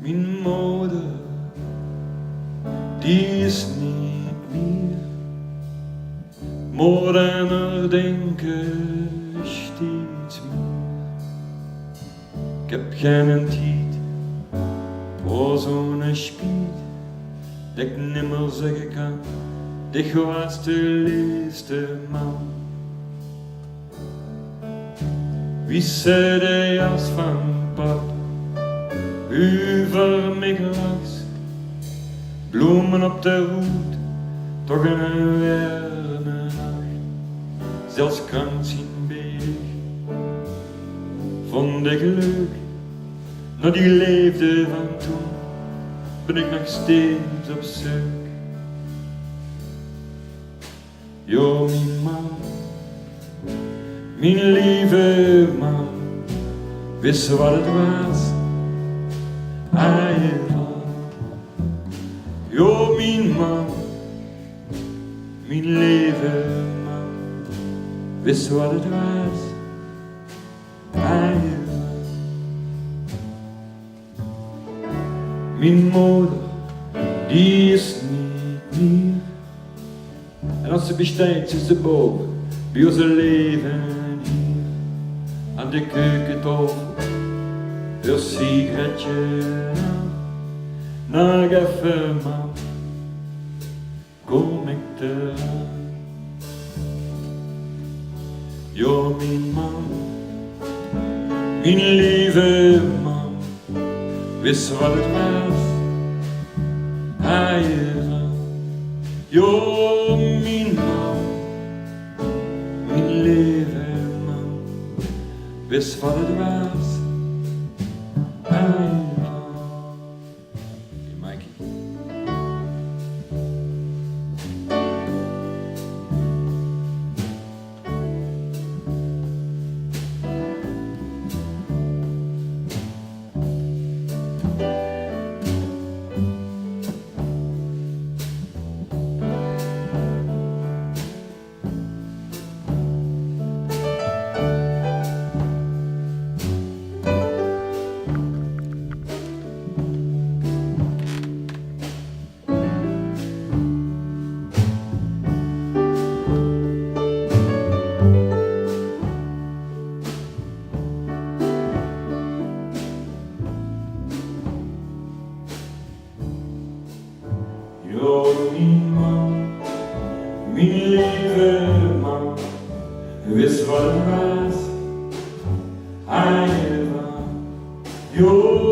Mijn moeder, die is niet meer. Maar aan haar denken steeds meer. Ik heb geen tijd voor zo'n spiet, dat ik nimmer zeggen kan, dit was de liefste man. Wie zei de jas van pap, over mij glas, bloemen op de hoed, toch een werne nacht. Zelfs krank zien bezig, vond ik leuk, naar die leefde van toen, ben ik nog steeds op zoek. Jo, mijn man, mijn lieve man, wist wat het was, hij van. Jo, mijn man, mijn lieve man, wist wat het was, hij van. Mijn moeder, die is niet meer. En als ze besteedt, is ze boven, bij onze leven hier. Aan de keukentafel, een sigaretje aan. Nog even man, kom ik eraan. Jo, mijn man, mijn lieve man, wist wat het was, hij van. Jo, mijn man, mijn lieve man, wist wat het was, hij van. Hey, Mikey. Jo, mijn man, mijn lieve man, wist wat het was, hij van. Jo,